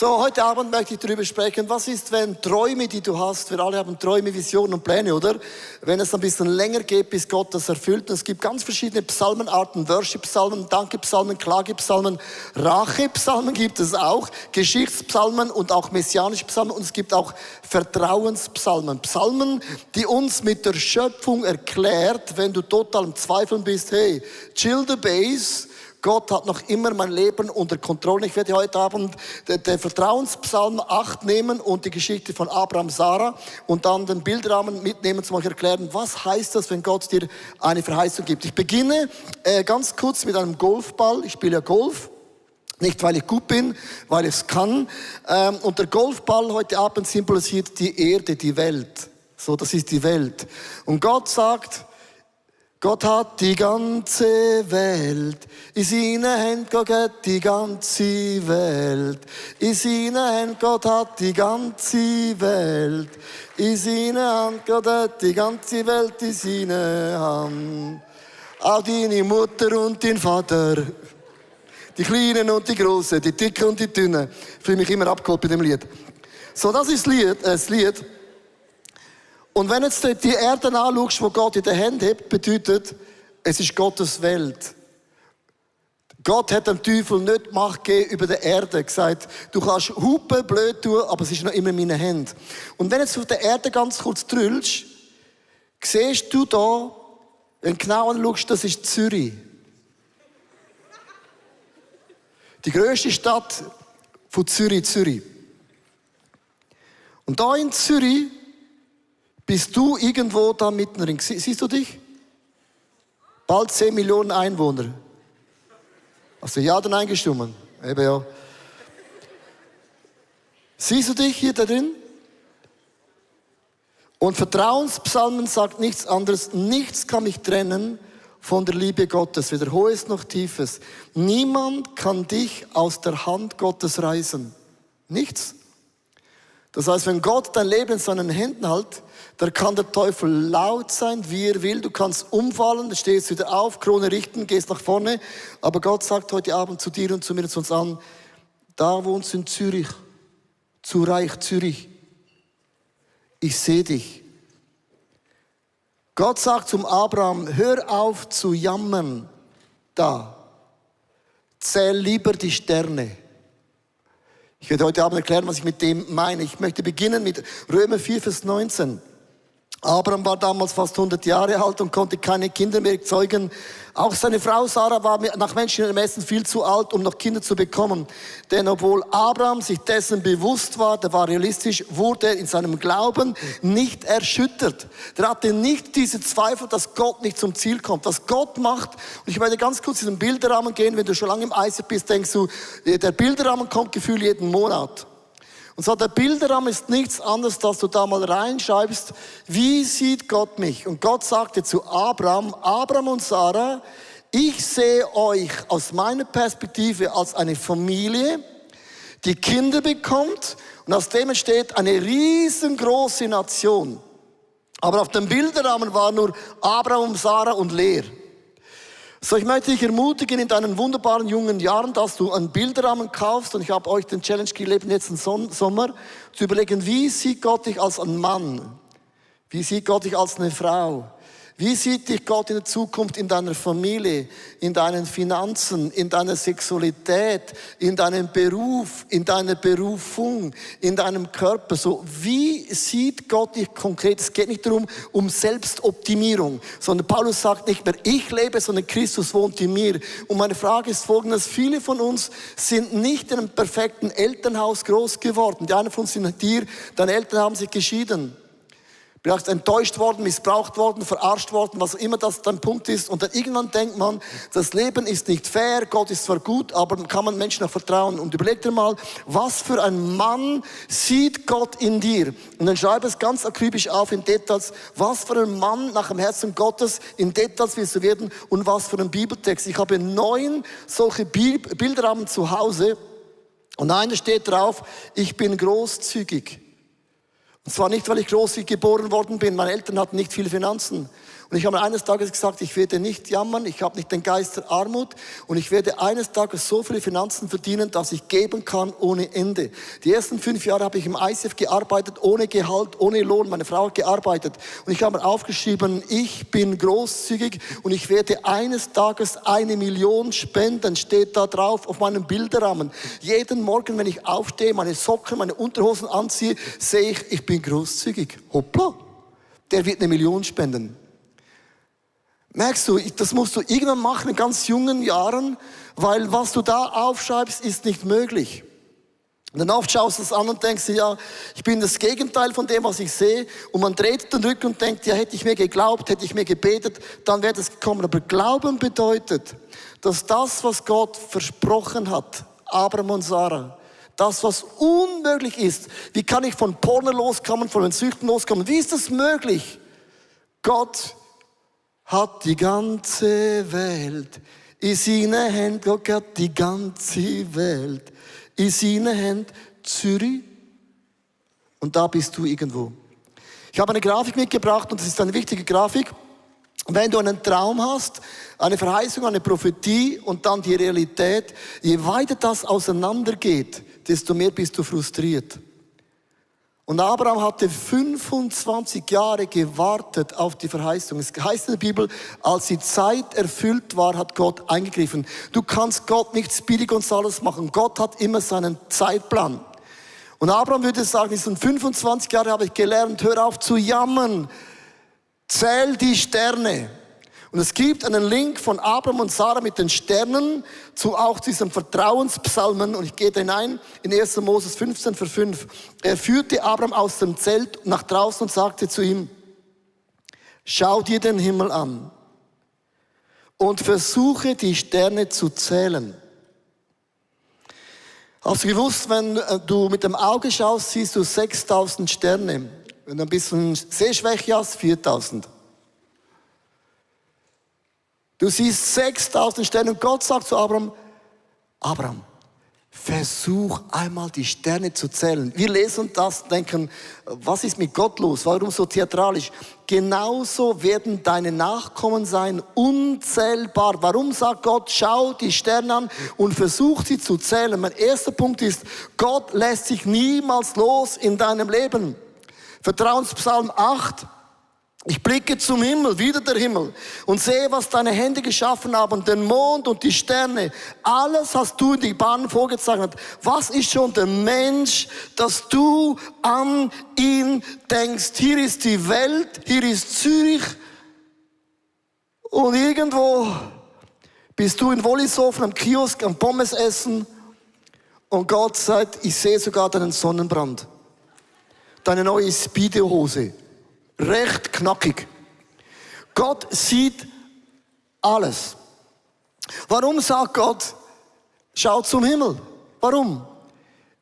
So, heute Abend möchte ich darüber sprechen, was ist, wenn Träume, die du hast, wir alle haben Träume, Visionen und Pläne, oder? Wenn es ein bisschen länger geht, bis Gott das erfüllt. Und es gibt ganz verschiedene Psalmenarten, Worship-Psalmen, Danke-Psalmen, Klage-Psalmen, Rache-Psalmen gibt es auch, Geschichtspsalmen und auch messianische Psalmen. Und es gibt auch Vertrauenspsalmen. Psalmen, die uns mit der Schöpfung erklärt, wenn du total im Zweifeln bist, hey, chill the base. Gott hat noch immer mein Leben unter Kontrolle. Ich werde heute Abend den Vertrauenspsalm 8 nehmen und die Geschichte von Abraham, Sarah und dann den Bildrahmen mitnehmen, um euch erklären, was heißt das, wenn Gott dir eine Verheißung gibt. Ich beginne ganz kurz mit einem Golfball. Ich spiele ja Golf. Nicht, weil ich gut bin, weil ich es kann. Und der Golfball heute Abend symbolisiert die Erde, die Welt. So, das ist die Welt. Und Gott sagt, Gott hat die ganze Welt in seinen Händen, Gott hat die ganze Welt in seinen Händen, Gott hat die ganze Welt in seinen Händen, Gott hat die ganze Welt in seinen Händen. Auch deine Mutter und dein Vater, die Kleinen und die Großen, die Dicken und die Dünnen. Ich fühle mich immer abgeholt bei dem Lied. So, das ist das Lied. Und wenn jetzt die Erde anschaust, die Gott in der Hand hat, bedeutet, es ist Gottes Welt. Gott hat dem Teufel nicht Macht gegeben über die Erde, gesagt, du kannst hupen, blöd tun, aber es ist noch immer in meinen Händen. Und wenn du jetzt auf der Erde ganz kurz drüllst, siehst du da, wenn du genau anschaust, das ist Zürich. Die grösste Stadt von Zürich. Und da in Zürich bist du irgendwo da mitten drin. Siehst du dich? Bald 10 Millionen Einwohner. Also ja oder nein gestimmt? Eben ja. Siehst du dich hier da drin? Und Vertrauenspsalmen sagt nichts anderes. Nichts kann mich trennen von der Liebe Gottes, weder Hohes noch Tiefes. Niemand kann dich aus der Hand Gottes reißen. Nichts. Das heißt, wenn Gott dein Leben in seinen Händen hält, dann kann der Teufel laut sein, wie er will. Du kannst umfallen, stehst wieder auf, Krone richten, gehst nach vorne. Aber Gott sagt heute Abend zu dir und zu mir und zu uns an, da wohnst du in Zürich, zu reich Zürich. Ich sehe dich. Gott sagt zum Abraham, hör auf zu jammern da. Zähl lieber die Sterne. Ich werde heute Abend erklären, was ich mit dem meine. Ich möchte beginnen mit Römer 4, Vers 19. Abraham war damals fast 100 Jahre alt und konnte keine Kinder mehr zeugen. Auch seine Frau Sarah war nach menschlichem Ermessen viel zu alt, um noch Kinder zu bekommen. Denn obwohl Abraham sich dessen bewusst war, der war realistisch, wurde er in seinem Glauben nicht erschüttert. Der hatte nicht diese Zweifel, dass Gott nicht zum Ziel kommt, dass Gott macht. Und ich werde ganz kurz in den Bilderrahmen gehen. Wenn du schon lange im ICF bist, denkst du, der Bilderrahmen kommt gefühlt jeden Monat. Und so, der Bilderrahmen ist nichts anderes, dass du da mal reinschreibst, wie sieht Gott mich? Und Gott sagte zu Abraham und Sarah, ich sehe euch aus meiner Perspektive als eine Familie, die Kinder bekommt und aus dem entsteht eine riesengroße Nation. Aber auf dem Bilderrahmen war nur Abraham, Sarah und leer. So, ich möchte dich ermutigen in deinen wunderbaren jungen Jahren, dass du einen Bilderrahmen kaufst, und ich habe euch den Challenge gegeben, jetzt im Sommer, zu überlegen, wie sieht Gott dich als ein Mann? Wie sieht Gott dich als eine Frau? Wie sieht dich Gott in der Zukunft in deiner Familie, in deinen Finanzen, in deiner Sexualität, in deinem Beruf, in deiner Berufung, in deinem Körper? So, wie sieht Gott dich konkret? Es geht nicht darum, um Selbstoptimierung, sondern Paulus sagt nicht mehr, ich lebe, sondern Christus wohnt in mir. Und meine Frage ist folgendes, viele von uns sind nicht in einem perfekten Elternhaus groß geworden. Die einen von uns sind hier, deine Eltern haben sich geschieden. Du bist enttäuscht worden, missbraucht worden, verarscht worden, was immer das dein Punkt ist. Und dann irgendwann denkt man, das Leben ist nicht fair, Gott ist zwar gut, aber kann man Menschen noch vertrauen. Und überleg dir mal, was für ein Mann sieht Gott in dir? Und dann schreibe es ganz akribisch auf in Details, was für ein Mann nach dem Herzen Gottes in Details willst du werden und was für ein Bibeltext. Ich habe 9 solche Bilderrahmen zu Hause und einer steht drauf, ich bin großzügig. Und zwar nicht, weil ich großzügig geboren worden bin. Meine Eltern hatten nicht viele Finanzen. Und ich habe eines Tages gesagt, ich werde nicht jammern, ich habe nicht den Geist der Armut und ich werde eines Tages so viele Finanzen verdienen, dass ich geben kann ohne Ende. Die ersten 5 Jahre habe ich im ICF gearbeitet, ohne Gehalt, ohne Lohn. Meine Frau hat gearbeitet. Und ich habe mir aufgeschrieben, ich bin großzügig und ich werde eines Tages 1 Million spenden, steht da drauf auf meinem Bilderrahmen. Jeden Morgen, wenn ich aufstehe, meine Socken, meine Unterhosen anziehe, sehe ich bin großzügig. Hoppla, der wird 1 Million spenden. Merkst du, das musst du irgendwann machen in ganz jungen Jahren, weil was du da aufschreibst, ist nicht möglich. Und dann oft schaust du es an und denkst dir, ja, ich bin das Gegenteil von dem, was ich sehe. Und man dreht den Rücken und denkt, ja, hätte ich mir geglaubt, hätte ich mir gebetet, dann wäre das gekommen. Aber Glauben bedeutet, dass das, was Gott versprochen hat, Abraham und Sarah, das, was unmöglich ist, wie kann ich von Porno loskommen, von den Süchten loskommen, wie ist das möglich? Gott hat die ganze Welt in seinen Händen. Gott hat die ganze Welt in seinen Händen. Zürich. Und da bist du irgendwo. Ich habe eine Grafik mitgebracht und das ist eine wichtige Grafik. Wenn du einen Traum hast, eine Verheißung, eine Prophetie und dann die Realität, je weiter das auseinandergeht, desto mehr bist du frustriert. Und Abraham hatte 25 Jahre gewartet auf die Verheißung. Es heißt in der Bibel, als die Zeit erfüllt war, hat Gott eingegriffen. Du kannst Gott nicht Speedy Gonzales machen. Gott hat immer seinen Zeitplan. Und Abraham würde sagen, in diesen 25 Jahren habe ich gelernt, hör auf zu jammern. Zähl die Sterne. Und es gibt einen Link von Abraham und Sarah mit den Sternen zu auch diesem Vertrauenspsalmen. Und ich gehe da hinein in 1. Moses 15, Vers 5. Er führte Abraham aus dem Zelt nach draußen und sagte zu ihm, schau dir den Himmel an und versuche die Sterne zu zählen. Hast du gewusst, wenn du mit dem Auge schaust, siehst du 6000 Sterne. Wenn du ein bisschen Sehschwäche hast, 4000. Du siehst 6000 Sterne und Gott sagt zu Abraham, Abraham, versuch einmal die Sterne zu zählen. Wir lesen das und denken, was ist mit Gott los? Warum so theatralisch? Genauso werden deine Nachkommen sein, unzählbar. Warum sagt Gott, schau die Sterne an und versuch sie zu zählen? Mein erster Punkt ist, Gott lässt sich niemals los in deinem Leben. Vertrauenspsalm 8. Ich blicke zum Himmel, wieder der Himmel, und sehe, was deine Hände geschaffen haben, den Mond und die Sterne. Alles hast du in die Bahn vorgezeichnet. Was ist schon der Mensch, dass du an ihn denkst? Hier ist die Welt, hier ist Zürich und irgendwo bist du in Wollishofen am Kiosk am Pommes essen und Gott sagt, ich sehe sogar deinen Sonnenbrand. Deine neue Speedo-Hose. Recht knackig. Gott sieht alles. Warum sagt Gott, schau zum Himmel? Warum?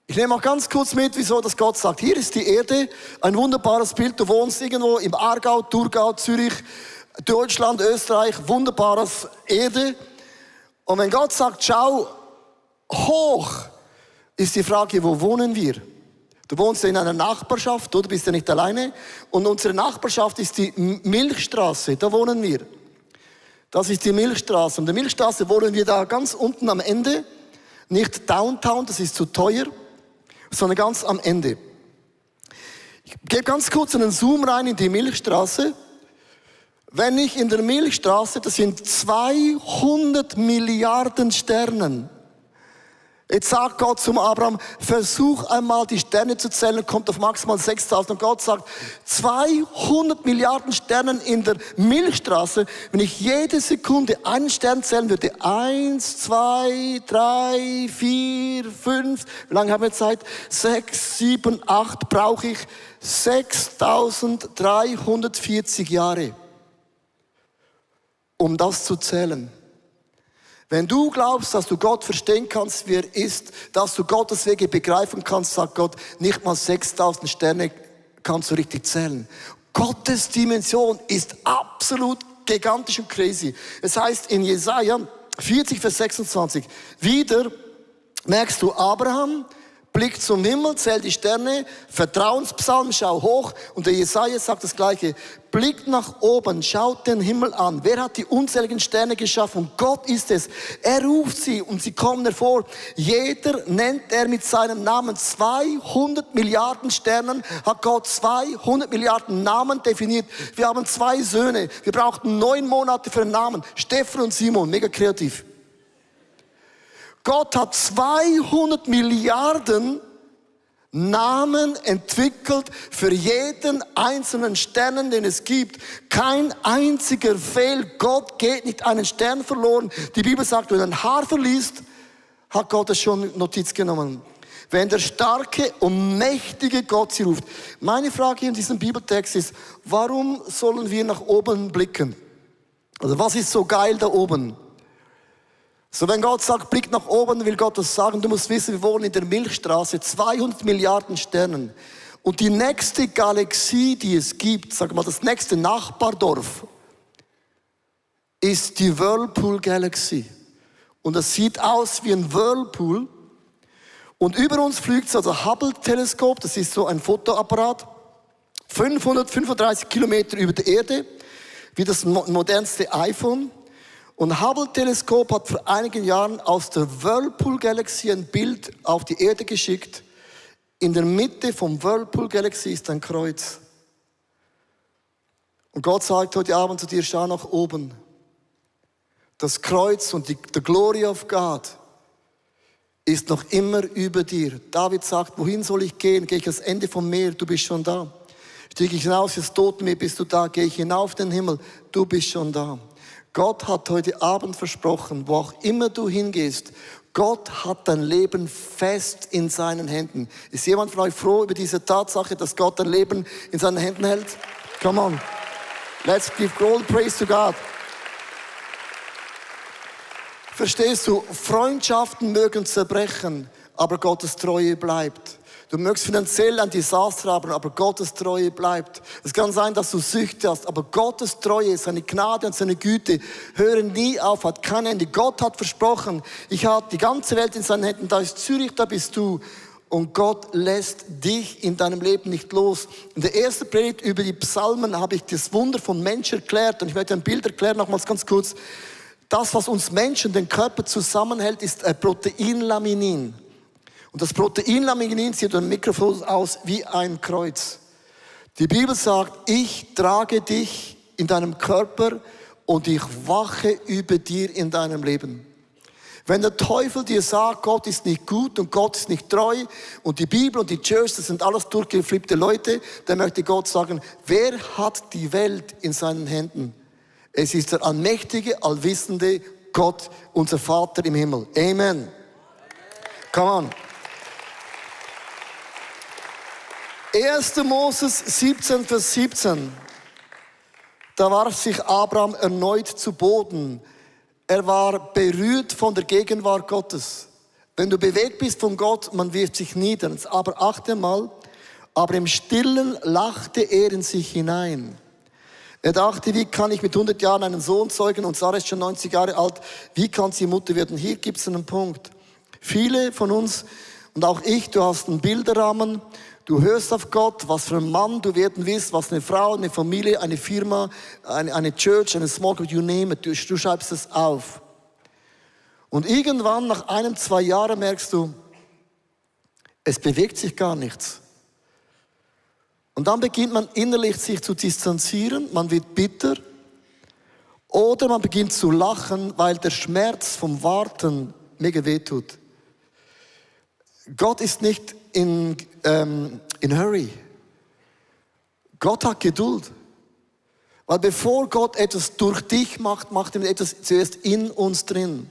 Ich nehme auch ganz kurz mit, wieso das Gott sagt. Hier ist die Erde, ein wunderbares Bild. Du wohnst irgendwo im Aargau, Thurgau, Zürich, Deutschland, Österreich, wunderbares Erde. Und wenn Gott sagt, schau hoch, ist die Frage, wo wohnen wir? Du wohnst in einer Nachbarschaft, oder bist ja nicht alleine. Und unsere Nachbarschaft ist die Milchstraße, da wohnen wir. Das ist die Milchstraße. Und der Milchstraße wohnen wir da ganz unten am Ende. Nicht Downtown, das ist zu teuer, sondern ganz am Ende. Ich gebe ganz kurz einen Zoom rein in die Milchstraße. Wenn ich in der Milchstraße, das sind 200 Milliarden Sternen. Jetzt sagt Gott zum Abraham, versuch einmal die Sterne zu zählen, kommt auf maximal 6000. Und Gott sagt, 200 Milliarden Sternen in der Milchstraße, wenn ich jede Sekunde einen Stern zählen würde, 1, 2, 3, 4, 5, wie lange haben wir Zeit? 6, 7, 8, brauche ich 6340 Jahre, um das zu zählen. Wenn du glaubst, dass du Gott verstehen kannst, wie er ist, dass du Gottes Wege begreifen kannst, sagt Gott, nicht mal 6000 Sterne kannst du richtig zählen. Gottes Dimension ist absolut gigantisch und crazy. Es heißt in Jesaja 40, Vers 26, wieder merkst du, Abraham Blick zum Himmel, zähl die Sterne, Vertrauenspsalm, schau hoch. Und der Jesaja sagt das Gleiche. Blickt nach oben, schaut den Himmel an. Wer hat die unzähligen Sterne geschaffen? Gott ist es. Er ruft sie und sie kommen hervor. Jeder nennt er mit seinem Namen. 200 Milliarden Sternen hat Gott 200 Milliarden Namen definiert. Wir haben 2 Söhne. Wir brauchten 9 Monate für einen Namen. Stefan und Simon, mega kreativ. Gott hat 200 Milliarden Namen entwickelt für jeden einzelnen Stern, den es gibt. Kein einziger fehlt. Gott geht nicht einen Stern verloren. Die Bibel sagt, wenn ein Haar verliest, hat Gott es schon Notiz genommen. Wenn der starke und mächtige Gott sie ruft. Meine Frage in diesem Bibeltext ist, warum sollen wir nach oben blicken? Also was ist so geil da oben? So, wenn Gott sagt, blick nach oben, will Gott das sagen. Du musst wissen, wir wohnen in der Milchstraße, 200 Milliarden Sternen. Und die nächste Galaxie, die es gibt, sag mal, das nächste Nachbardorf, ist die Whirlpool Galaxy. Und das sieht aus wie ein Whirlpool. Und über uns fliegt so das Hubble-Teleskop, das ist so ein Fotoapparat, 535 Kilometer über der Erde, wie das modernste iPhone. Und Hubble-Teleskop hat vor einigen Jahren aus der Whirlpool-Galaxie ein Bild auf die Erde geschickt. In der Mitte vom Whirlpool-Galaxie ist ein Kreuz. Und Gott sagt heute Abend zu dir, schau nach oben. Das Kreuz und the glory of God ist noch immer über dir. David sagt, wohin soll ich gehen? Gehe ich ans Ende vom Meer? Du bist schon da. Stiege ich hinaus ins Totenmeer, bist du da? Gehe ich hinauf den Himmel? Du bist schon da. Gott hat heute Abend versprochen, wo auch immer du hingehst, Gott hat dein Leben fest in seinen Händen. Ist jemand von euch froh über diese Tatsache, dass Gott dein Leben in seinen Händen hält? Come on. Let's give all praise to God. Verstehst du? Freundschaften mögen zerbrechen, aber Gottes Treue bleibt. Du mögst finanziell ein Desaster haben, aber Gottes Treue bleibt. Es kann sein, dass du Süchte hast, aber Gottes Treue, seine Gnade und seine Güte hören nie auf, hat kein Ende. Gott hat versprochen, ich habe die ganze Welt in seinen Händen, da ist Zürich, da bist du. Und Gott lässt dich in deinem Leben nicht los. In der ersten Predigt über die Psalmen habe ich das Wunder vom Menschen erklärt und ich möchte ein Bild erklären, nochmals ganz kurz. Das, was uns Menschen, den Körper zusammenhält, ist ein Proteinlaminin. Und das Proteinlaminin sieht im Mikrofon aus wie ein Kreuz. Die Bibel sagt, ich trage dich in deinem Körper und ich wache über dir in deinem Leben. Wenn der Teufel dir sagt, Gott ist nicht gut und Gott ist nicht treu und die Bibel und die Church, das sind alles durchgeflippte Leute, dann möchte Gott sagen, wer hat die Welt in seinen Händen? Es ist der allmächtige, allwissende Gott, unser Vater im Himmel. Amen. Come on. 1. Moses 17, Vers 17. Da warf sich Abraham erneut zu Boden. Er war berührt von der Gegenwart Gottes. Wenn du bewegt bist von Gott, man wirft sich nieder. Aber achte mal, aber im Stillen lachte er in sich hinein. Er dachte, wie kann ich mit 100 Jahren einen Sohn zeugen und Sarah ist schon 90 Jahre alt, wie kann sie Mutter werden? Hier gibt es einen Punkt. Viele von uns und auch ich, du hast einen Bilderrahmen, du hörst auf Gott, was für ein Mann du werden willst, was eine Frau, eine Familie, eine Firma, eine Church, eine Small Group, you name it, du schreibst es auf. Und irgendwann nach 1, 2 Jahren merkst du, es bewegt sich gar nichts. Und dann beginnt man innerlich sich zu distanzieren, man wird bitter oder man beginnt zu lachen, weil der Schmerz vom Warten mega wehtut. Gott ist nicht in hurry. Gott hat Geduld. Weil bevor Gott etwas durch dich macht, macht er etwas zuerst in uns drin.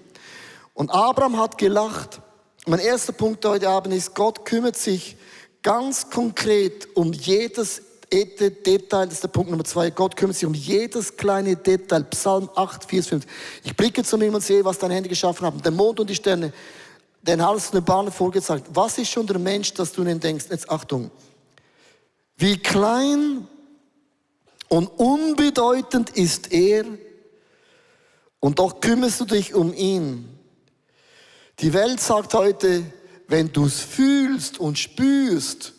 Und Abraham hat gelacht. Mein erster Punkt heute Abend ist, Gott kümmert sich ganz konkret um jedes Detail, das ist der Punkt Nummer 2. Gott kümmert sich um jedes kleine Detail. Psalm 8, 4, 5. Ich blicke zum Himmel und sehe, was deine Hände geschaffen haben. Der Mond und die Sterne. Den hast du eine Bahn vorgezeigt. Was ist schon der Mensch, dass du an ihn denkst? Jetzt Achtung. Wie klein und unbedeutend ist er und doch kümmerst du dich um ihn. Die Welt sagt heute, wenn du es fühlst und spürst,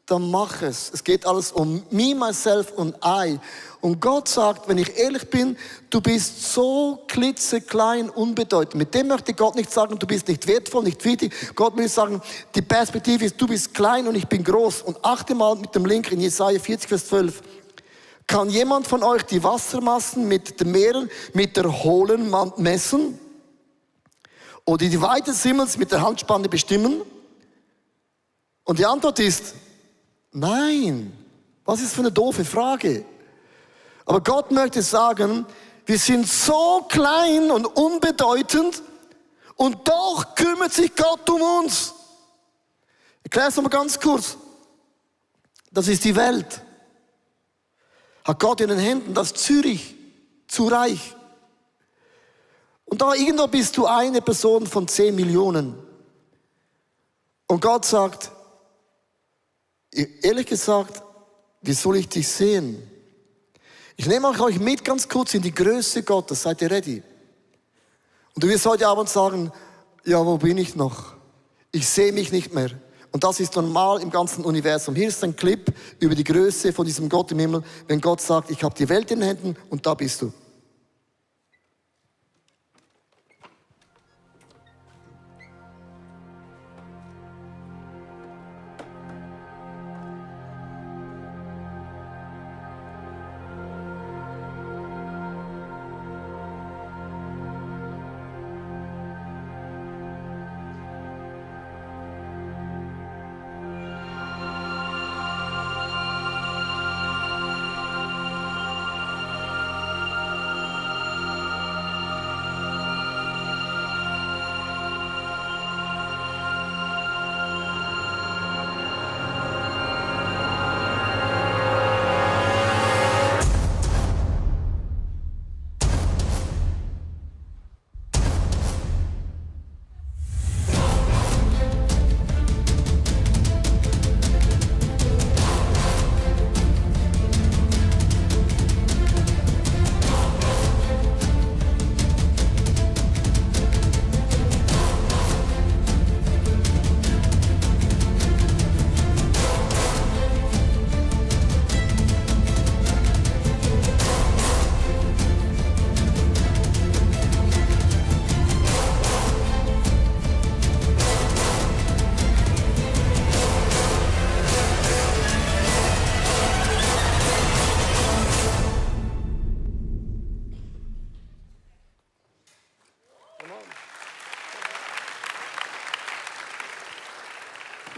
dann mach es. Es geht alles um me, myself und I. Und Gott sagt, wenn ich ehrlich bin, du bist so klitzeklein, unbedeutend. Mit dem möchte Gott nicht sagen, du bist nicht wertvoll, nicht wichtig. Gott will sagen, die Perspektive ist, du bist klein und ich bin groß. Und achte mal mit dem Link in Jesaja 40, Vers 12. Kann jemand von euch die Wassermassen mit den Meeren mit der hohlen Hand messen? Oder die Weite des Himmels mit der Handspanne bestimmen? Und die Antwort ist, nein. Was ist für eine doofe Frage? Aber Gott möchte sagen, wir sind so klein und unbedeutend und doch kümmert sich Gott um uns. Ich erkläre es nochmal ganz kurz. Das ist die Welt. Hat Gott in den Händen, das Zürich, zu reich. Und da irgendwo bist du eine Person von 10 Millionen. Und Gott sagt, ehrlich gesagt, wie soll ich dich sehen? Ich nehme euch mit ganz kurz in die Größe Gottes. Seid ihr ready? Und du wirst heute Abend sagen, ja, wo bin ich noch? Ich sehe mich nicht mehr. Und das ist normal im ganzen Universum. Hier ist ein Clip über die Größe von diesem Gott im Himmel, wenn Gott sagt, ich habe die Welt in den Händen und da bist du.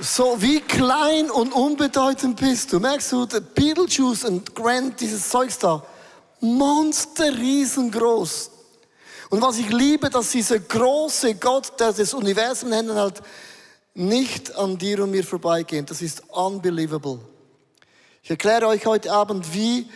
So wie klein und unbedeutend bist du. Merkst du, der Beetlejuice und Grant, dieses Zeugs da, Monster riesengroß. Und was ich liebe, dass dieser große Gott, der das Universum in Händen hält, nicht an dir und mir vorbeigeht. Das ist unbelievable. Ich erkläre euch heute Abend, wie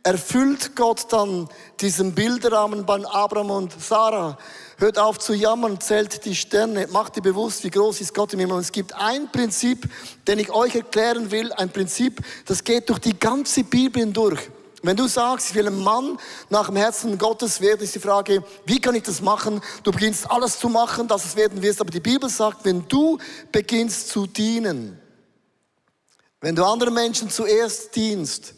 erfüllt Gott dann diesen Bilderrahmen bei Abraham und Sarah. Hört auf zu jammern, zählt die Sterne, macht dir bewusst, wie groß ist Gott im Himmel. Und es gibt ein Prinzip, den ich euch erklären will, ein Prinzip, das geht durch die ganze Bibel hindurch. Wenn du sagst, ich will ein Mann nach dem Herzen Gottes werden, ist die Frage, wie kann ich das machen? Du beginnst alles zu machen, dass es werden wirst. Aber die Bibel sagt, wenn du beginnst zu dienen, wenn du anderen Menschen zuerst dienst,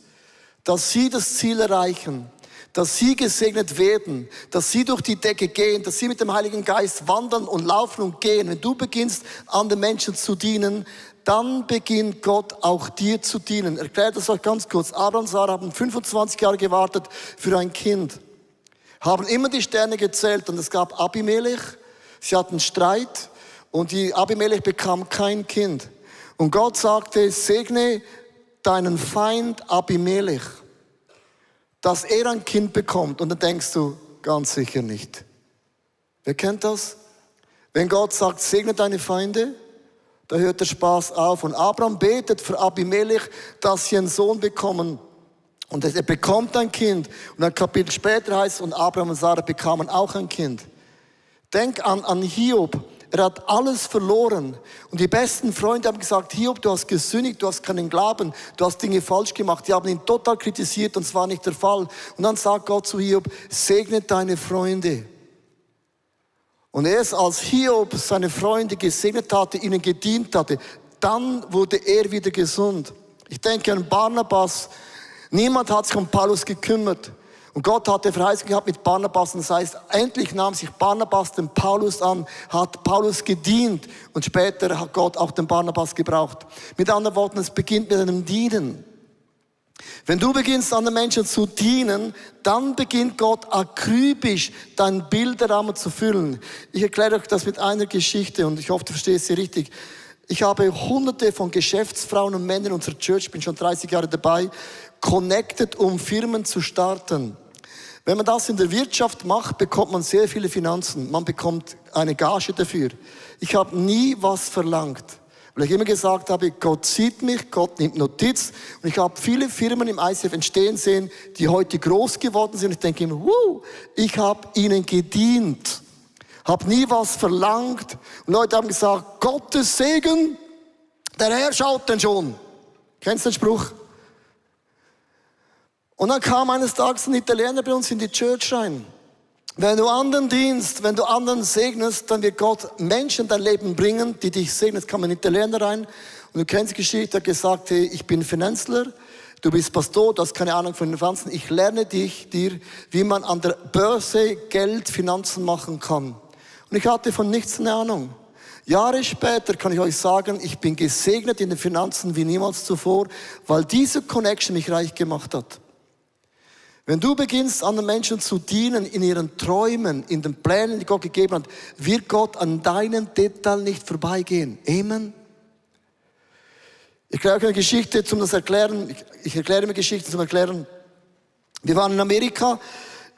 dass sie das Ziel erreichen, dass sie gesegnet werden, dass sie durch die Decke gehen, dass sie mit dem Heiligen Geist wandern und laufen und gehen. Wenn du beginnst, anderen Menschen zu dienen, dann beginnt Gott auch dir zu dienen. Erklärt das euch ganz kurz. Abraham und Sarah haben 25 Jahre gewartet für ein Kind, haben immer die Sterne gezählt und es gab Abimelech. Sie hatten Streit und die Abimelech bekam kein Kind. Und Gott sagte, segne deinen Feind Abimelech, dass er ein Kind bekommt. Und dann denkst du, ganz sicher nicht. Wer kennt das? Wenn Gott sagt, segne deine Feinde, da hört der Spaß auf. Und Abraham betet für Abimelech, dass sie einen Sohn bekommen. Und er bekommt ein Kind. Und ein Kapitel später heißt es, und Abraham und Sarah bekamen auch ein Kind. Denk an Hiob. Er hat alles verloren. Und die besten Freunde haben gesagt, Hiob, du hast gesündigt, du hast keinen Glauben, du hast Dinge falsch gemacht. Die haben ihn total kritisiert und es war nicht der Fall. Und dann sagt Gott zu Hiob, segne deine Freunde. Und erst als Hiob seine Freunde gesegnet hatte, ihnen gedient hatte, dann wurde er wieder gesund. Ich denke an Barnabas. Niemand hat sich um Paulus gekümmert. Und Gott hatte Verheißung gehabt mit Barnabas. Und das heißt, endlich nahm sich Barnabas den Paulus an, hat Paulus gedient. Und später hat Gott auch den Barnabas gebraucht. Mit anderen Worten, es beginnt mit einem Dienen. Wenn du beginnst, anderen Menschen zu dienen, dann beginnt Gott akribisch deinen Bilderrahmen zu füllen. Ich erkläre euch das mit einer Geschichte und ich hoffe, du verstehst sie richtig. Ich habe hunderte von Geschäftsfrauen und Männern in unserer Church, bin schon 30 Jahre dabei, connected, um Firmen zu starten. Wenn man das in der Wirtschaft macht, bekommt man sehr viele Finanzen. Man bekommt eine Gage dafür. Ich habe nie was verlangt. Weil ich immer gesagt habe, Gott sieht mich, Gott nimmt Notiz. Und ich habe viele Firmen im ICF entstehen sehen, die heute groß geworden sind. Ich denke immer, ich habe ihnen gedient. Habe nie was verlangt. Und Leute haben gesagt, Gottes Segen, der Herr schaut denn schon. Kennst du den Spruch? Und dann kam eines Tages ein Italiener bei uns in die Church rein. Wenn du anderen dienst, wenn du anderen segnest, dann wird Gott Menschen in dein Leben bringen, die dich segnen. Es kam ein Italiener rein und du kennst die Geschichte, er hat gesagt, hey, ich bin Finanzler, du bist Pastor, du hast keine Ahnung von den Finanzen, ich lerne dir, wie man an der Börse Geld, Finanzen machen kann. Und ich hatte von nichts eine Ahnung. Jahre später kann ich euch sagen, ich bin gesegnet in den Finanzen wie niemals zuvor, weil diese Connection mich reich gemacht hat. Wenn du beginnst, anderen Menschen zu dienen, in ihren Träumen, in den Plänen, die Gott gegeben hat, wird Gott an deinen Detail nicht vorbeigehen. Amen. Ich erkläre euch eine Geschichte zum das Erklären. Ich erkläre mir Geschichten zum Erklären. Wir waren in Amerika,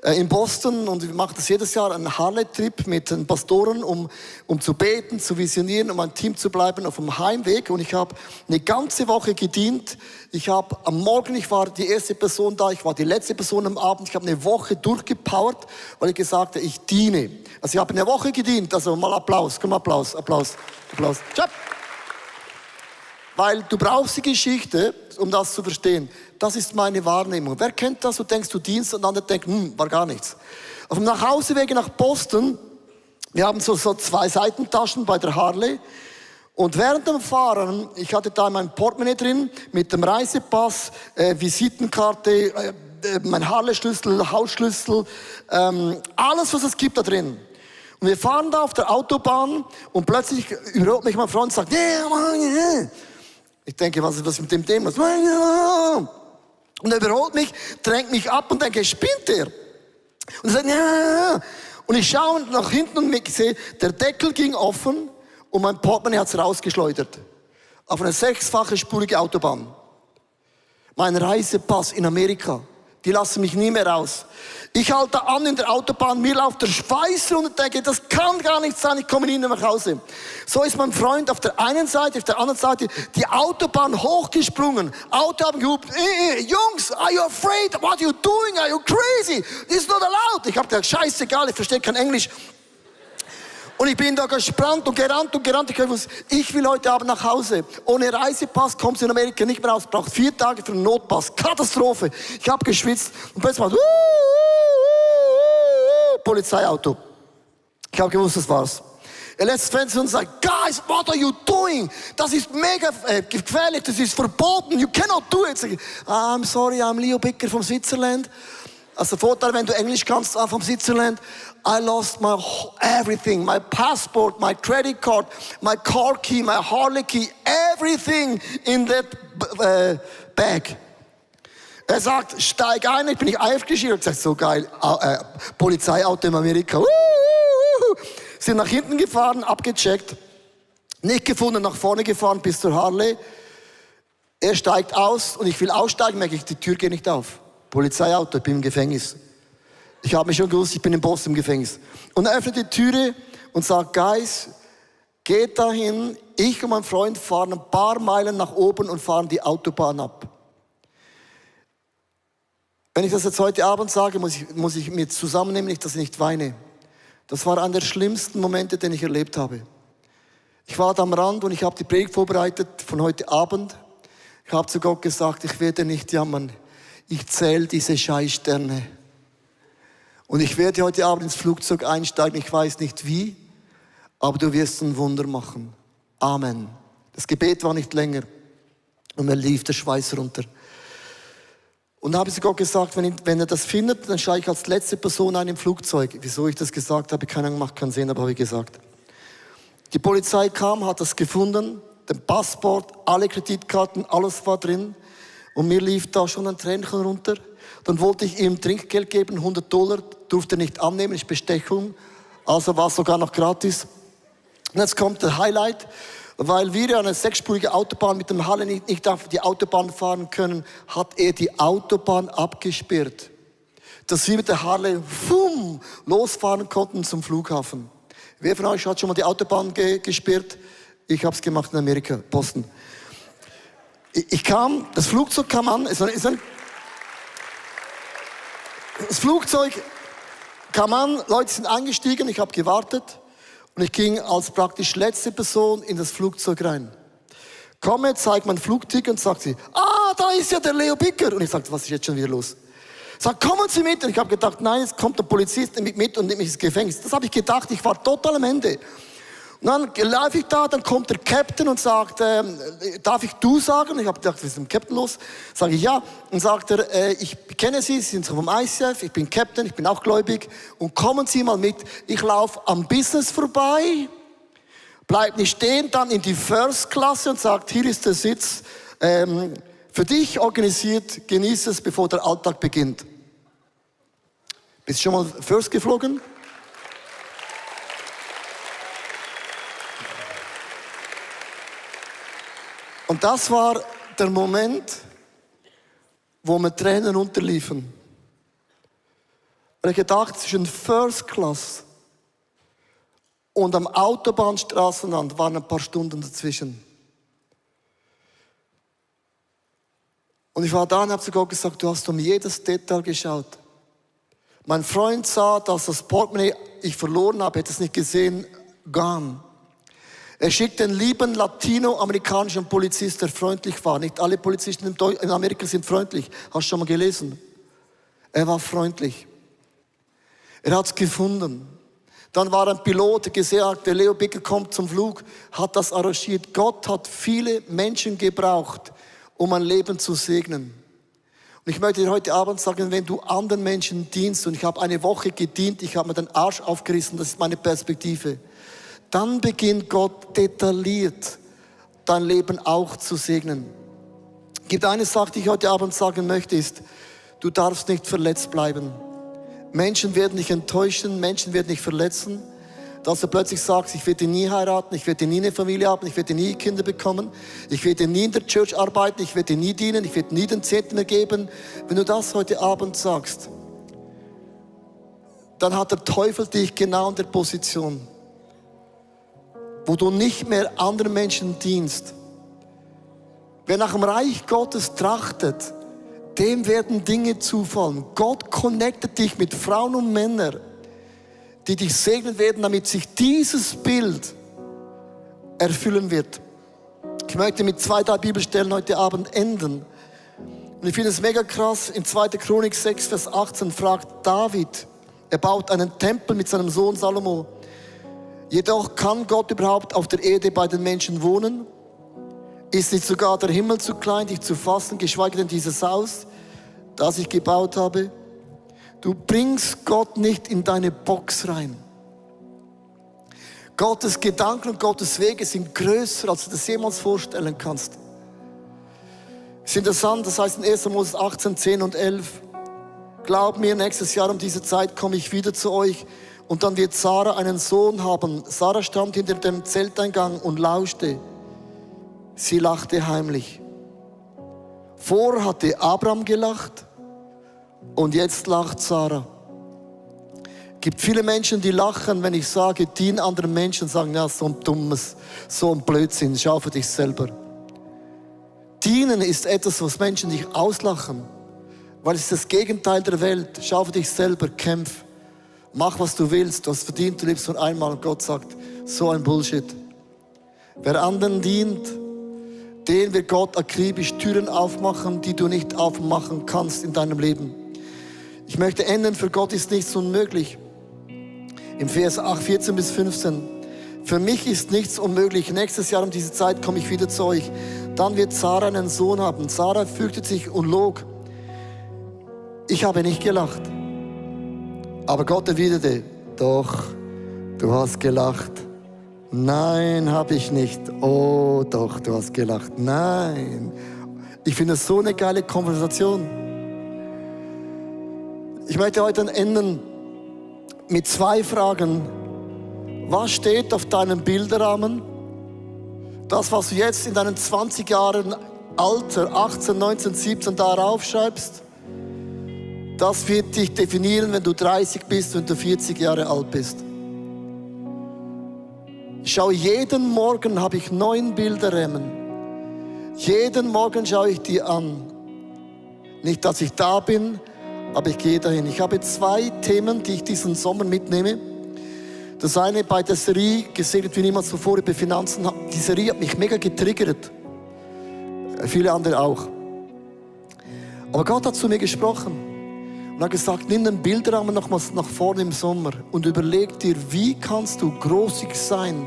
in Boston, und wir machen das jedes Jahr, einen Harley-Trip mit den Pastoren, um zu beten, zu visionieren, um ein Team zu bleiben auf dem Heimweg. Und ich habe eine ganze Woche gedient. Ich habe am Morgen, ich war die erste Person da, ich war die letzte Person am Abend. Ich habe eine Woche durchgepowert, weil ich gesagt habe, ich diene. Also ich habe eine Woche gedient, also mal Applaus, komm Applaus. Tschap. Weil du brauchst die Geschichte, um das zu verstehen. Das ist meine Wahrnehmung. Wer kennt das? Du denkst, du dienst und andere denken, war gar nichts. Auf dem Nachhauseweg nach Boston, wir haben so 2 Seitentaschen bei der Harley. Und während dem Fahren, ich hatte da mein Portemonnaie drin, mit dem Reisepass, Visitenkarte, mein Harley-Schlüssel, Hausschlüssel, alles, was es gibt da drin. Und wir fahren da auf der Autobahn und plötzlich überholt mich mein Freund und sagt, yeah. Ich denke, was ist mit dem Thema? Und er überholt mich, drängt mich ab und denke, spinnt der? Und er sagt, ja. Und ich schaue nach hinten und ich sehe, der Deckel ging offen und mein Portemonnaie hat es rausgeschleudert. Auf eine 6-fache spurige Autobahn. Mein Reisepass in Amerika. Die lassen mich nie mehr raus. Ich halte an in der Autobahn, mir läuft der Schweiß runter und denke, das kann gar nicht sein, ich komme nie nach Hause. So ist mein Freund auf der einen Seite, auf der anderen Seite die Autobahn hochgesprungen. Auto haben gehupt, Jungs, are you afraid? What are you doing? Are you crazy? It's not allowed. Ich habe gesagt, scheißegal, ich verstehe kein Englisch. Und ich bin da gesprannt und gerannt. Ich will heute Abend nach Hause. Ohne Reisepass kommst du in Amerika nicht mehr raus. Braucht 4 Tage für einen Notpass. Katastrophe. Ich habe geschwitzt. Und plötzlich mal Polizeiauto. Ich habe gewusst, das war's. Er lässt das Fenster und sagt, guys, what are you doing? Das ist mega gefährlich. Das ist verboten. You cannot do it. I'm sorry, I'm Leo Bicker from Switzerland. Also Vorteil, wenn du Englisch kannst, vom Switzerland. I lost my everything, my passport, my credit card, my car key, my Harley key, everything in that bag. Er sagt, steig ein, ich bin nicht aufgeschieden. Ich sage, so geil, Polizeiauto in Amerika. Sind nach hinten gefahren, abgecheckt, nicht gefunden, nach vorne gefahren bis zur Harley. Er steigt aus und ich will aussteigen, merke ich, die Tür geht nicht auf. Polizeiauto, ich bin im Gefängnis. Ich habe mich schon gewusst, ich bin im Boston im Gefängnis. Und er öffnet die Türe und sagt, Guys, geht dahin. Ich und mein Freund fahren ein paar Meilen nach oben und fahren die Autobahn ab. Wenn ich das jetzt heute Abend sage, muss ich mir zusammennehmen, dass ich nicht weine. Das war einer der schlimmsten Momente, den ich erlebt habe. Ich war da am Rand und ich habe die Predigt vorbereitet von heute Abend. Ich habe zu Gott gesagt, ich werde nicht jammern. Ich zähle diese Scheißsterne. Und ich werde heute Abend ins Flugzeug einsteigen. Ich weiß nicht wie, aber du wirst ein Wunder machen. Amen. Das Gebet war nicht länger und mir lief der Schweiß runter. Und da habe ich zu Gott gesagt, wenn er das findet, dann steige ich als letzte Person ein im Flugzeug. Wieso ich das gesagt habe, keine Ahnung, macht keinen Sinn, aber habe ich gesagt. Die Polizei kam, hat das gefunden, den Passport, alle Kreditkarten, alles war drin. Und mir lief da schon ein Tränchen runter. Dann wollte ich ihm Trinkgeld geben, $100, durfte nicht annehmen, ist Bestechung. Also war es sogar noch gratis. Und jetzt kommt der Highlight. Weil wir eine 6-spurige Autobahn mit dem Halle nicht auf die Autobahn fahren können, hat er die Autobahn abgesperrt. Dass wir mit der Harley losfahren konnten zum Flughafen. Wer von euch hat schon mal die Autobahn gesperrt? Ich habe es gemacht in Amerika, Boston. Das Flugzeug kam an, das Flugzeug kam an, Leute sind eingestiegen, ich habe gewartet. Und ich ging als praktisch letzte Person in das Flugzeug rein. Komme, zeigt mein Flugticket und sagt sie, da ist ja der Leo Bicker. Und ich sagte, was ist jetzt schon wieder los? Sagt, kommen Sie mit. Und ich habe gedacht, nein, jetzt kommt der Polizist mit und nimmt mich ins Gefängnis. Das habe ich gedacht, ich war total am Ende. Und dann laufe ich da, dann kommt der Captain und sagt, darf ich du sagen? Ich habe gedacht, was ist mit dem Captain los? Sage ich ja. Und sagt er, ich kenne Sie sind vom ICF, ich bin Captain, ich bin auch gläubig. Und kommen Sie mal mit, ich laufe am Business vorbei, bleibt nicht stehen, dann in die First Klasse und sagt, hier ist der Sitz, für dich organisiert, genieße es, bevor der Alltag beginnt. Bist du schon mal First geflogen? Und das war der Moment, wo mir Tränen runterliefen. Weil ich gedacht, zwischen First Class und am Autobahnstraßenrand waren ein paar Stunden dazwischen. Und ich war da und habe zu Gott gesagt, du hast um jedes Detail geschaut. Mein Freund sah, dass das Portemonnaie ich verloren habe, hätte es nicht gesehen, gone. Er schickt den lieben latinoamerikanischen Polizist, der freundlich war. Nicht alle Polizisten in Amerika sind freundlich. Hast du schon mal gelesen? Er war freundlich. Er hat es gefunden. Dann war ein Pilot, der gesagt, der Leo Bicker kommt zum Flug, hat das arrangiert. Gott hat viele Menschen gebraucht, um ein Leben zu segnen. Und ich möchte dir heute Abend sagen, wenn du anderen Menschen dienst, und ich habe eine Woche gedient, ich habe mir den Arsch aufgerissen, das ist meine Perspektive, dann beginnt Gott detailliert dein Leben auch zu segnen. Es gibt eine Sache, die ich heute Abend sagen möchte, ist, du darfst nicht verletzt bleiben. Menschen werden dich enttäuschen, Menschen werden dich verletzen, dass du plötzlich sagst, ich werde nie heiraten, ich werde nie eine Familie haben, ich werde nie Kinder bekommen, ich werde nie in der Church arbeiten, ich werde nie dienen, ich werde nie den Zehnten mehr geben. Wenn du das heute Abend sagst, dann hat der Teufel dich genau in der Position, wo du nicht mehr anderen Menschen dienst. Wer nach dem Reich Gottes trachtet, dem werden Dinge zufallen. Gott connectet dich mit Frauen und Männern, die dich segnen werden, damit sich dieses Bild erfüllen wird. Ich möchte mit 2, 3 Bibelstellen heute Abend enden. Und ich finde es mega krass, in 2. Chronik 6, Vers 18 fragt David, er baut einen Tempel mit seinem Sohn Salomo. Jedoch kann Gott überhaupt auf der Erde bei den Menschen wohnen? Ist nicht sogar der Himmel zu klein, dich zu fassen, geschweige denn dieses Haus, das ich gebaut habe? Du bringst Gott nicht in deine Box rein. Gottes Gedanken und Gottes Wege sind größer, als du das jemals vorstellen kannst. Es ist interessant, das heißt in 1. Mose 18, 10 und 11, glaub mir, nächstes Jahr um diese Zeit komme ich wieder zu euch. Und dann wird Sarah einen Sohn haben. Sarah stand hinter dem Zelteingang und lauschte. Sie lachte heimlich. Vorher hatte Abraham gelacht und jetzt lacht Sarah. Es gibt viele Menschen, die lachen, wenn ich sage, dien anderen Menschen, sagen, ja, so ein dummes, so ein Blödsinn, schau für dich selber. Dienen ist etwas, was Menschen dich auslachen, weil es ist das Gegenteil der Welt. Schau für dich selber, kämpf. Mach, was du willst, du hast verdient, du lebst nur einmal. Und Gott sagt, so ein Bullshit. Wer anderen dient, den wird Gott akribisch Türen aufmachen, die du nicht aufmachen kannst in deinem Leben. Ich möchte enden, für Gott ist nichts unmöglich. Im Vers 8, 14 bis 15. Für mich ist nichts unmöglich. Nächstes Jahr um diese Zeit komme ich wieder zu euch. Dann wird Sarah einen Sohn haben. Sarah fürchtete sich und log. Ich habe nicht gelacht. Aber Gott erwiderte, doch, du hast gelacht. Nein, habe ich nicht. Oh, doch, du hast gelacht. Nein. Ich finde es so eine geile Konversation. Ich möchte heute enden mit 2 Fragen. Was steht auf deinem Bilderrahmen? Das, was du jetzt in deinen 20 Jahren Alter, 18, 19, 17 darauf schreibst, das wird dich definieren, wenn du 30 bist und du 40 Jahre alt bist. Schau, jeden Morgen habe ich 9 Bilderrahmen. Jeden Morgen schaue ich die an. Nicht, dass ich da bin, aber ich gehe dahin. Ich habe 2 Themen, die ich diesen Sommer mitnehme. Das eine bei der Serie, gesegnet wie niemals zuvor über Finanzen. Die Serie hat mich mega getriggert. Viele andere auch. Aber Gott hat zu mir gesprochen und hat gesagt, nimm den Bilderrahmen nochmals nach vorne im Sommer und überleg dir, wie kannst du großzügig sein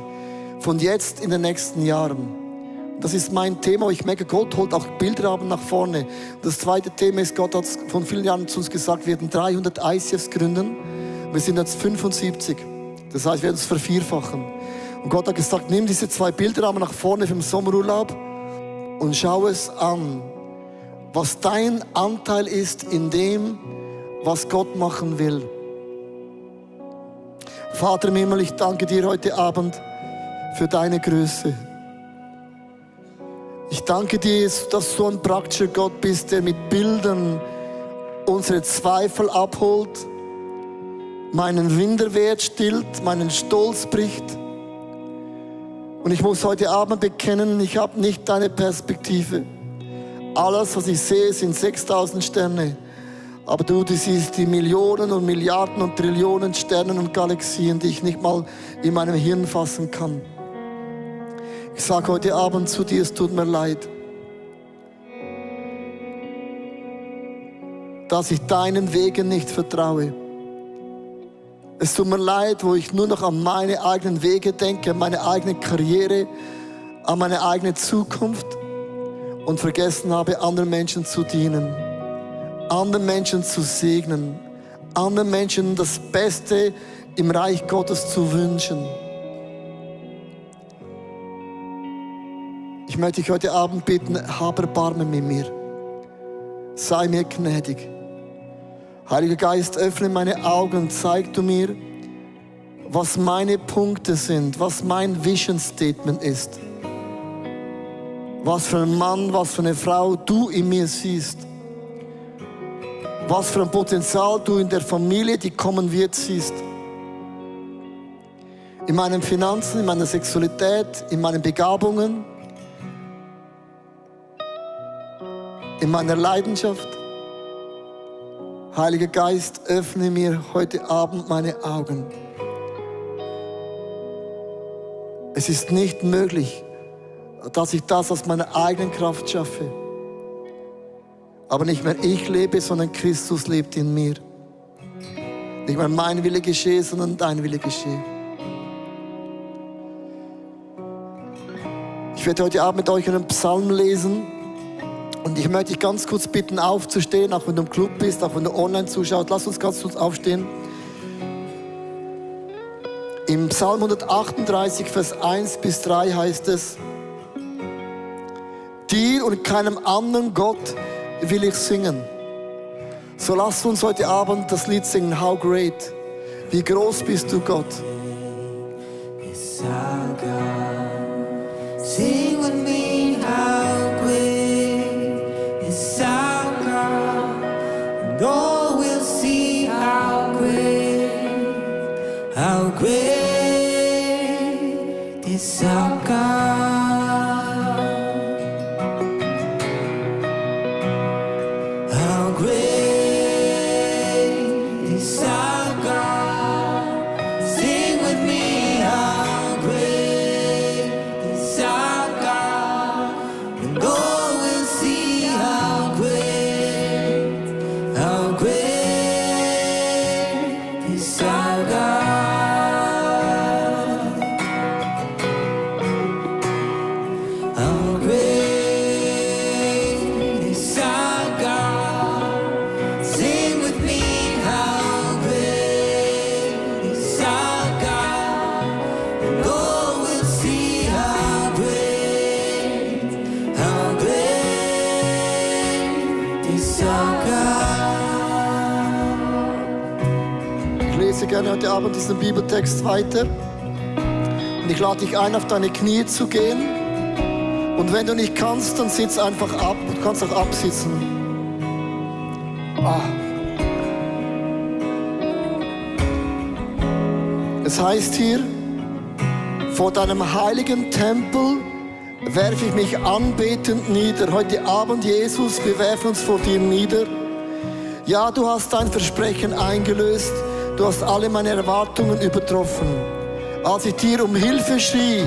von jetzt in den nächsten Jahren. Das ist mein Thema. Ich merke, Gott holt auch Bilderrahmen nach vorne. Das zweite Thema ist, Gott hat von vielen Jahren zu uns gesagt, wir werden 300 ICFs gründen. Wir sind jetzt 75. Das heißt, wir werden es vervierfachen. Und Gott hat gesagt, nimm diese 2 Bilderrahmen nach vorne für den Sommerurlaub und schau es an, was dein Anteil ist in dem, was Gott machen will. Vater im Himmel, ich danke dir heute Abend für deine Größe. Ich danke dir, dass du ein praktischer Gott bist, der mit Bildern unsere Zweifel abholt, meinen Minderwert stillt, meinen Stolz bricht. Und ich muss heute Abend bekennen, ich habe nicht deine Perspektive. Alles, was ich sehe, sind 6000 Sterne. Aber du siehst die Millionen und Milliarden und Trillionen Sternen und Galaxien, die ich nicht mal in meinem Hirn fassen kann. Ich sage heute Abend zu dir, es tut mir leid, dass ich deinen Wegen nicht vertraue. Es tut mir leid, wo ich nur noch an meine eigenen Wege denke, an meine eigene Karriere, an meine eigene Zukunft und vergessen habe, anderen Menschen zu dienen, anderen Menschen zu segnen, anderen Menschen das Beste im Reich Gottes zu wünschen. Ich möchte dich heute Abend bitten, hab Erbarmen mit mir. Sei mir gnädig. Heiliger Geist, öffne meine Augen, zeig du mir, was meine Punkte sind, was mein Vision Statement ist. Was für ein Mann, was für eine Frau du in mir siehst. Was für ein Potenzial du in der Familie, die kommen wird, siehst. In meinen Finanzen, in meiner Sexualität, in meinen Begabungen, in meiner Leidenschaft. Heiliger Geist, öffne mir heute Abend meine Augen. Es ist nicht möglich, dass ich das aus meiner eigenen Kraft schaffe. Aber nicht mehr ich lebe, sondern Christus lebt in mir. Nicht mehr mein Wille geschehe, sondern dein Wille geschehe. Ich werde heute Abend mit euch einen Psalm lesen. Und ich möchte dich ganz kurz bitten, aufzustehen, auch wenn du im Club bist, auch wenn du online zuschaust. Lass uns ganz kurz aufstehen. Im Psalm 138, Vers 1 bis 3 heißt es, dir und keinem anderen Gott will ich singen. So lasst uns heute Abend das Lied singen, How Great. Wie groß bist du, Gott. It's our God. Sing with me, how great is our God. And all will see how great is our God. How great is our God. Sing with me, how great is our God. And all will see how great is our God. Ich lese gerne heute Abend diesen Bibeltext weiter. Und ich lade dich ein, auf deine Knie zu gehen. Und wenn du nicht kannst, dann sitz einfach ab. Du kannst auch absitzen. Es heißt hier, vor deinem heiligen Tempel werfe ich mich anbetend nieder. Heute Abend, Jesus, wir werfen uns vor dir nieder. Ja, du hast dein Versprechen eingelöst. Du hast alle meine Erwartungen übertroffen. Als ich dir um Hilfe schrie,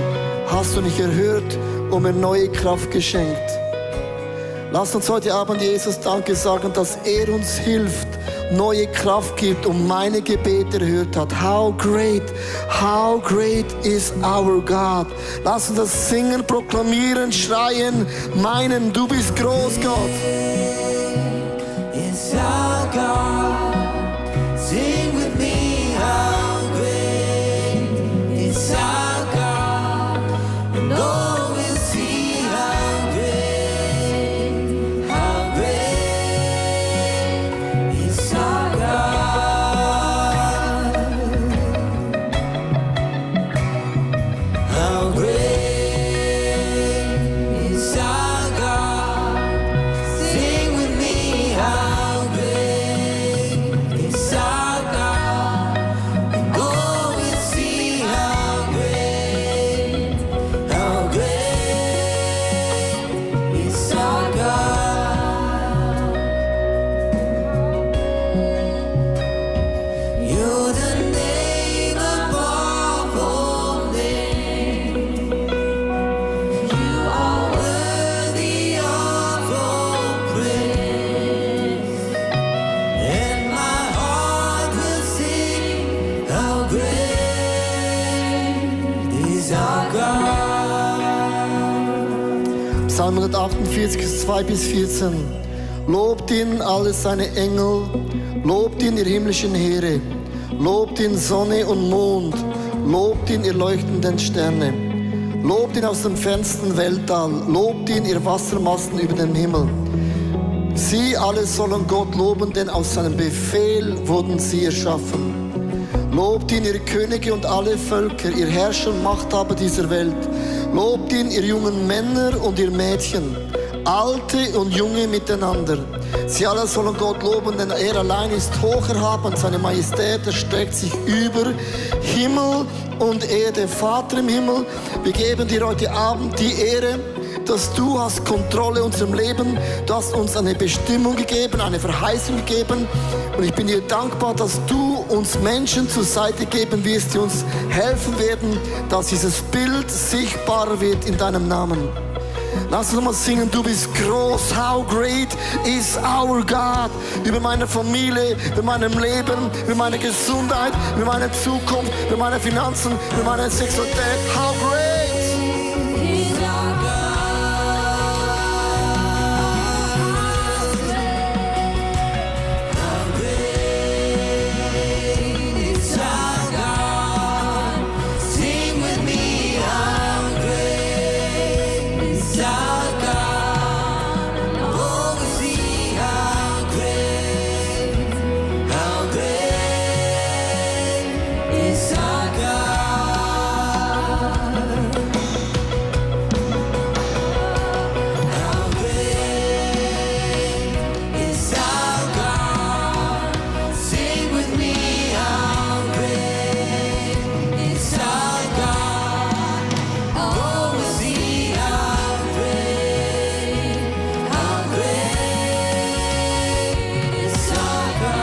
hast du mich erhört und mir neue Kraft geschenkt. Lass uns heute Abend Jesus Danke sagen, dass er uns hilft, neue Kraft gibt und meine Gebete erhört hat. How great is our God. Lass uns das singen, proklamieren, schreien, meinen, du bist groß, Gott. Is our God. Sing with me, how great is our God. And all will see how great is our God. How great is our God. Sing with me, how great is our God. And all will see how great is our God. You're the name above all names. You are worthy of all praise. And my heart will sing, how great is our God. Psalm 148, 2-14. Lobt ihn alle seine Engel, lobt ihn ihr himmlischen Heere, lobt ihn Sonne und Mond, lobt ihn ihr leuchtenden Sterne, lobt ihn aus dem fernsten Weltall, lobt ihn ihr Wassermassen über dem Himmel. Sie alle sollen Gott loben, denn aus seinem Befehl wurden sie erschaffen. Lobt ihn, ihr Könige und alle Völker, ihr Herrscher und Machthaber dieser Welt. Lobt ihn, ihr jungen Männer und ihr Mädchen, Alte und Junge miteinander. Sie alle sollen Gott loben, denn er allein ist hoch erhaben und seine Majestät erstreckt sich über Himmel und Erde. Vater im Himmel, wir geben dir heute Abend die Ehre, dass du hast Kontrolle in unserem Leben. Du hast uns eine Bestimmung gegeben, eine Verheißung gegeben. Und ich bin dir dankbar, dass du uns Menschen zur Seite geben wirst, die uns helfen werden, dass dieses Bild sichtbarer wird in deinem Namen. Lass uns mal singen, du bist groß, how great is our God. Über meine Familie, über meinem Leben, über meine Gesundheit, über meine Zukunft, über meine Finanzen, über meine Sexualität. How great Is our God. How great is our God. Sing with me, how great is our God. Oh, we see how great is our God. How great is our God. Sing with me, how great is our God. Oh, we see how great is our God.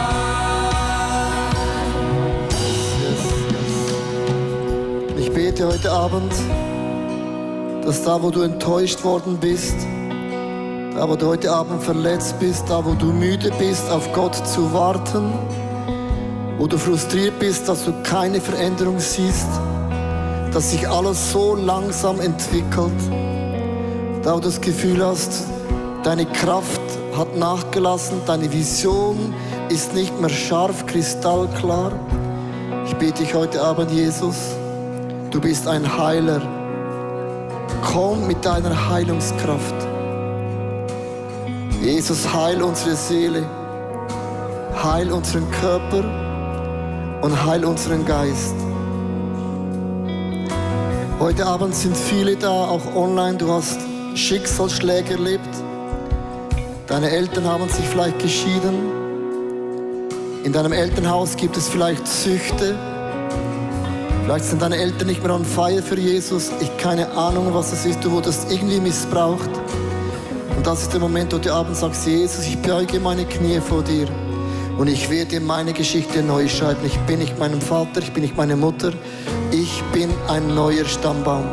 Ich bete heute Abend, dass da, wo du enttäuscht worden bist, da, wo du heute Abend verletzt bist, da, wo du müde bist, auf Gott zu warten, wo du frustriert bist, dass du keine Veränderung siehst, dass sich alles so langsam entwickelt, da, wo du das Gefühl hast, deine Kraft hat nachgelassen, deine Vision ist nicht mehr scharf, kristallklar. Ich bete dich heute Abend, Jesus, du bist ein Heiler. Komm mit deiner Heilungskraft. Jesus, heil unsere Seele, heil unseren Körper und heil unseren Geist. Heute Abend sind viele da, auch online. Du hast Schicksalsschläge erlebt. Deine Eltern haben sich vielleicht geschieden. In deinem Elternhaus gibt es vielleicht Süchte. Vielleicht sind deine Eltern nicht mehr on fire für Jesus. Ich keine Ahnung, was das ist. Du wurdest irgendwie missbraucht. Und das ist der Moment, wo du abends sagst, Jesus, ich beuge meine Knie vor dir. Und ich werde meine Geschichte neu schreiben. Ich bin nicht meinem Vater, ich bin nicht meine Mutter. Ich bin ein neuer Stammbaum.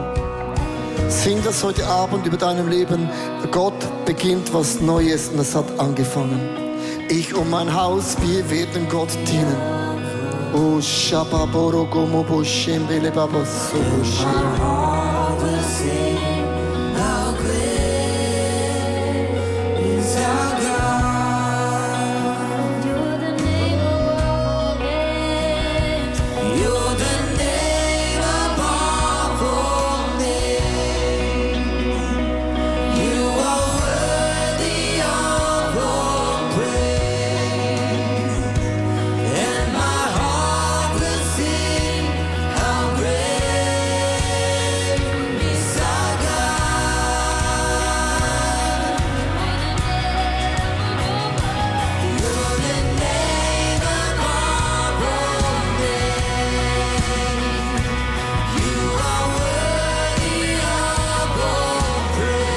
Sing das heute Abend über deinem Leben. Gott beginnt was Neues und es hat angefangen. Ich und mein Haus, wir werden Gott dienen. Oh, Shababoro Gomobo Shembele Babaso. Heart will sing, how great is our God. You're the name above all names. You're the name above all names. You are worthy of all praise. And my heart will sing, how great is our God. You're the name above all names. You are worthy of all praise.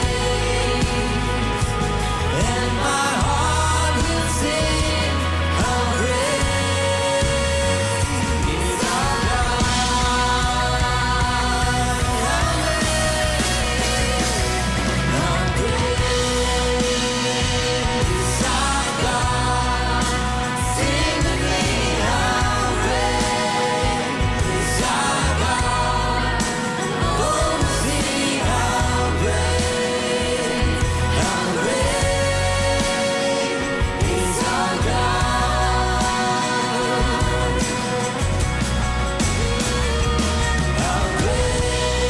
And my heart will sing, how great is our God. How great is our God. Sing with me, how great is our God. Oh, sing how great is our God.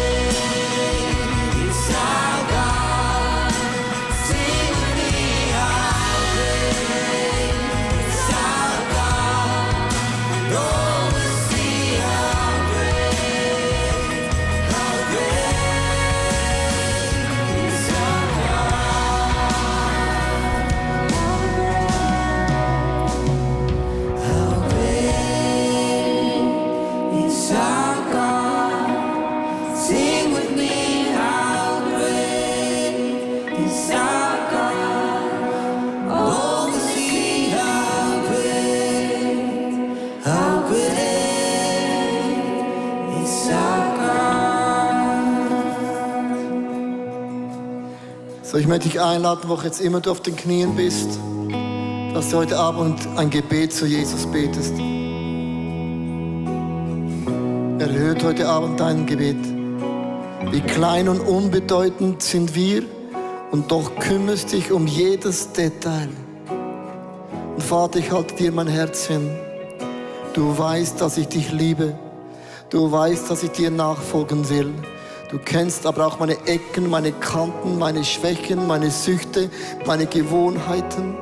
How great is our God. Sing with me, how great is our God. Oh, see how great is our God. How great is our God. Sing with me, how great is our God. Oh, see how great is our God. So, ich möchte dich einladen, wo jetzt immer du auf den Knien bist, dass du heute Abend ein Gebet zu Jesus betest. Er hört heute Abend dein Gebet. Wie klein und unbedeutend sind wir und doch kümmerst dich um jedes Detail. Und Vater, ich halte dir mein Herz hin. Du weißt, dass ich dich liebe. Du weißt, dass ich dir nachfolgen will. Du kennst aber auch meine Ecken, meine Kanten, meine Schwächen, meine Süchte, meine Gewohnheiten.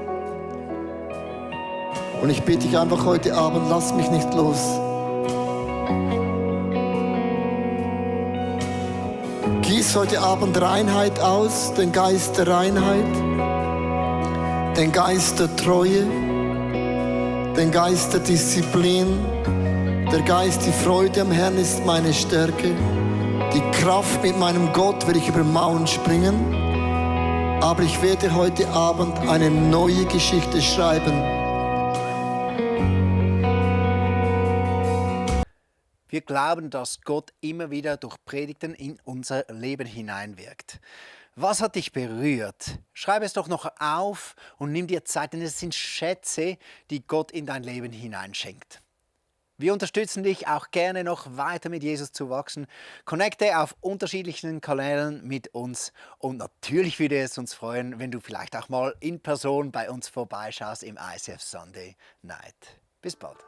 Und ich bitte dich einfach heute Abend, lass mich nicht los. Gieß heute Abend Reinheit aus, den Geist der Reinheit, den Geist der Treue, den Geist der Disziplin, der Geist, die Freude am Herrn ist meine Stärke. Die Kraft mit meinem Gott werde ich über Mauern springen. Aber ich werde heute Abend eine neue Geschichte schreiben. Wir glauben, dass Gott immer wieder durch Predigten in unser Leben hineinwirkt. Was hat dich berührt? Schreib es doch noch auf und nimm dir Zeit, denn es sind Schätze, die Gott in dein Leben hineinschenkt. Wir unterstützen dich auch gerne noch weiter mit Jesus zu wachsen. Connecte auf unterschiedlichen Kanälen mit uns und natürlich würde es uns freuen, wenn du vielleicht auch mal in Person bei uns vorbeischaust im ICF Sunday Night. Bis bald.